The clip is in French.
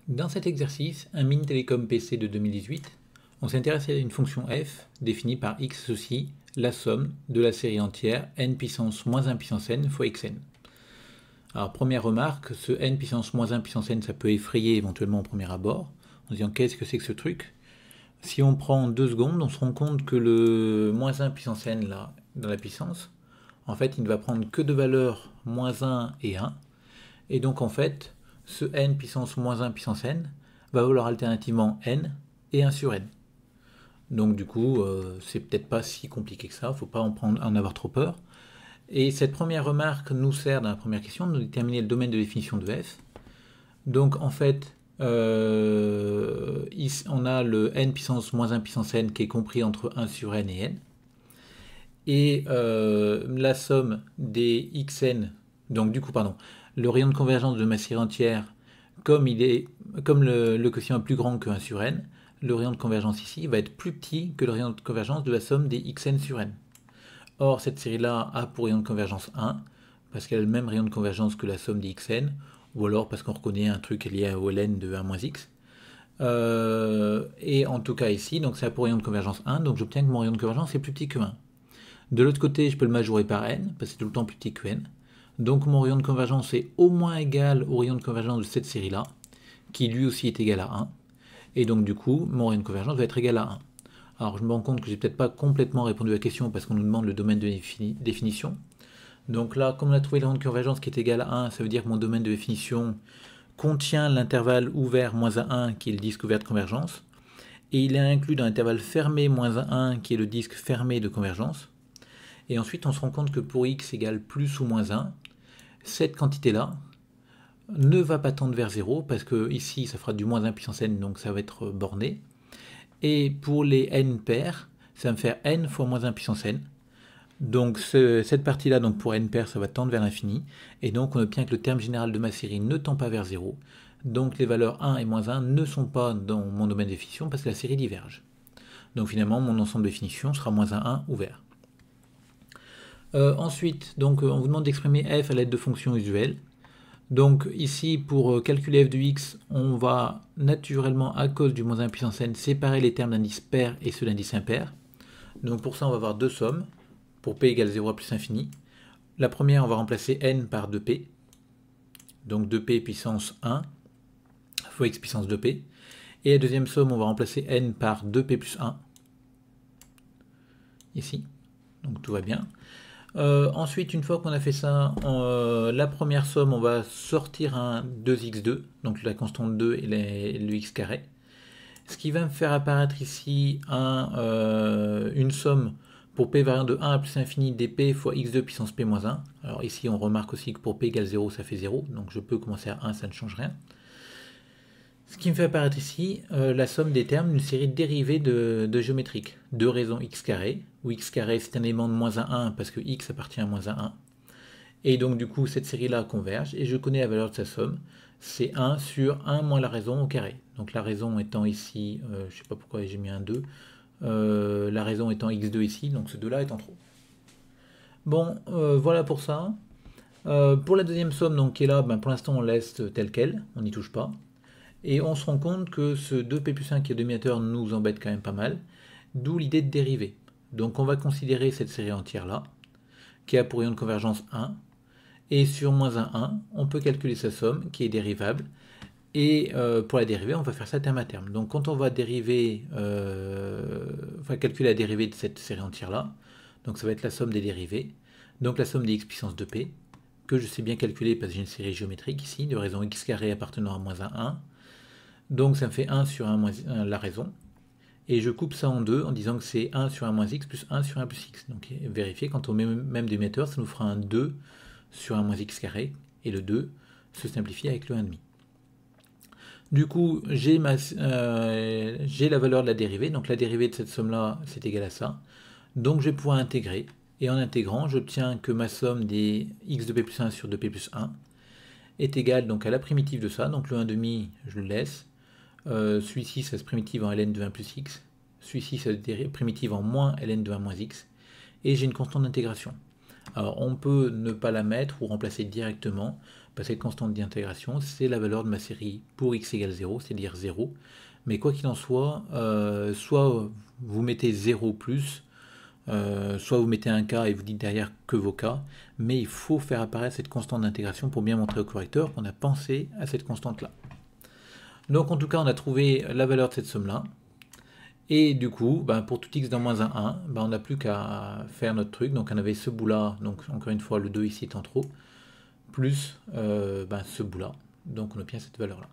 Dans cet exercice, un mini télécom PC de 2018, on s'intéresse à une fonction f définie par x ceci la somme de la série entière n puissance moins 1 puissance n fois xn. Alors première remarque, ce n puissance moins 1 puissance n, ça peut effrayer éventuellement au premier abord, en disant qu'est-ce que c'est que ce truc. Si on prend 2 secondes, on se rend compte que le moins 1 puissance n là, dans la puissance, en fait il ne va prendre que deux valeurs moins 1 et 1, et donc en fait, ce n puissance moins 1 puissance n va valoir alternativement n et 1 sur n. Donc du coup, c'est peut-être pas si compliqué que ça, faut pas en avoir trop peur. Et cette première remarque nous sert dans la première question de déterminer le domaine de définition de f. Donc en fait, ici, on a le n puissance moins 1 puissance n qui est compris entre 1 sur n et n. Et la somme des xn, donc du coup, pardon, le rayon de convergence de ma série entière, comme le quotient est plus grand que 1 sur n, le rayon de convergence ici va être plus petit que le rayon de convergence de la somme des xn sur n. Or, cette série-là a pour rayon de convergence 1, parce qu'elle a le même rayon de convergence que la somme des xn, ou alors parce qu'on reconnaît un truc lié au ln de 1 moins x. Et en tout cas ici, donc ça a pour rayon de convergence 1, donc j'obtiens que mon rayon de convergence est plus petit que 1. De l'autre côté, je peux le majorer par n, parce que c'est tout le temps plus petit que n. Donc mon rayon de convergence est au moins égal au rayon de convergence de cette série-là, qui lui aussi est égal à 1. Et donc du coup, mon rayon de convergence va être égal à 1. Alors je me rends compte que j'ai peut-être pas complètement répondu à la question parce qu'on nous demande le domaine de définition. Donc là, comme on a trouvé le rayon de convergence qui est égal à 1, ça veut dire que mon domaine de définition contient l'intervalle ouvert moins à 1 qui est le disque ouvert de convergence. Et il est inclus dans l'intervalle fermé moins à 1 qui est le disque fermé de convergence. Et ensuite, on se rend compte que pour x égale plus ou moins 1, cette quantité-là ne va pas tendre vers 0, parce que ici, ça fera du moins 1 puissance n, donc ça va être borné. Et pour les n pairs, ça va me faire n fois moins 1 puissance n. Donc cette partie-là, donc pour n pairs, ça va tendre vers l'infini. Et donc on obtient que le terme général de ma série ne tend pas vers 0. Donc les valeurs 1 et moins 1 ne sont pas dans mon domaine de définition parce que la série diverge. Donc finalement, mon ensemble de définition sera moins 1, 1 ouvert. Ensuite, donc, on vous demande d'exprimer f à l'aide de fonctions usuelles. Donc ici, pour calculer f de x, on va naturellement, à cause du moins 1 puissance n, séparer les termes d'indice pair et ceux d'indice impair. Donc pour ça, on va avoir deux sommes, pour p égale 0 à plus infini. La première, on va remplacer n par 2p, donc 2p puissance 1 fois x puissance 2p. Et la deuxième somme, on va remplacer n par 2p plus 1, ici, donc tout va bien. Ensuite, une fois qu'on a fait ça, la première somme, on va sortir un 2x2, donc la constante 2 et le x carré. Ce qui va me faire apparaître ici une somme pour p variant de 1 à plus infini dp fois x2 puissance p moins 1. Alors ici, on remarque aussi que pour p égale 0, ça fait 0, donc je peux commencer à 1, ça ne change rien. Ce qui me fait apparaître ici la somme des termes d'une série dérivée de géométrique, de raison x carré, où x carré c'est un élément de moins à 1 parce que x appartient à moins à 1. Et donc du coup cette série-là converge, et je connais la valeur de sa somme, c'est 1 sur 1 moins la raison au carré. Donc la raison étant ici, je ne sais pas pourquoi j'ai mis un 2, la raison étant x2 ici, donc ce 2-là étant trop. Bon, voilà pour ça. Pour la deuxième somme donc, qui est là, ben, pour l'instant on laisse telle qu'elle, on n'y touche pas. Et on se rend compte que ce 2p plus 1 qui est le demi-émetteur nous embête quand même pas mal, d'où l'idée de dériver. Donc on va considérer cette série entière-là, qui a pour rayon de convergence 1, et sur moins 1, on peut calculer sa somme, qui est dérivable, et pour la dériver, on va faire ça terme à terme. Donc quand on va dériver, calculer la dérivée de cette série entière-là, donc ça va être la somme des dérivées, donc la somme des x puissance 2p, que je sais bien calculer parce que j'ai une série géométrique ici, de raison x carré appartenant à moins 1. Donc ça me fait 1 sur 1 moins 1, la raison. Et je coupe ça en deux en disant que c'est 1 sur 1 moins x plus 1 sur 1 plus x. Donc vérifier, quand on met même démetteur, ça nous fera un 2 sur 1 moins x carré. Et le 2 se simplifie avec le 1,5. Du coup, j'ai la valeur de la dérivée. Donc la dérivée de cette somme-là, c'est égal à ça. Donc je vais pouvoir intégrer. Et en intégrant, j'obtiens que ma somme des x de p plus 1 sur 2p plus 1 est égale donc à la primitive de ça. Donc le 1,5, je le laisse. Celui-ci, ça se primitive en ln de 1 plus x. Celui-ci, ça se primitive en moins ln de 1 moins x. Et j'ai une constante d'intégration. Alors, on peut ne pas la mettre ou remplacer directement bah, cette constante d'intégration, c'est la valeur de ma série pour x égale 0, c'est-à-dire 0. Mais quoi qu'il en soit, soit vous mettez 0 plus, soit vous mettez un cas et vous dites derrière que vos cas, mais il faut faire apparaître cette constante d'intégration pour bien montrer au correcteur qu'on a pensé à cette constante-là. Donc en tout cas, on a trouvé la valeur de cette somme-là. Et du coup, ben, pour tout x dans moins 1, ben, on n'a plus qu'à faire notre truc. Donc on avait ce bout-là, donc encore une fois le 2 ici étant trop, plus ben, ce bout-là. Donc on obtient cette valeur-là.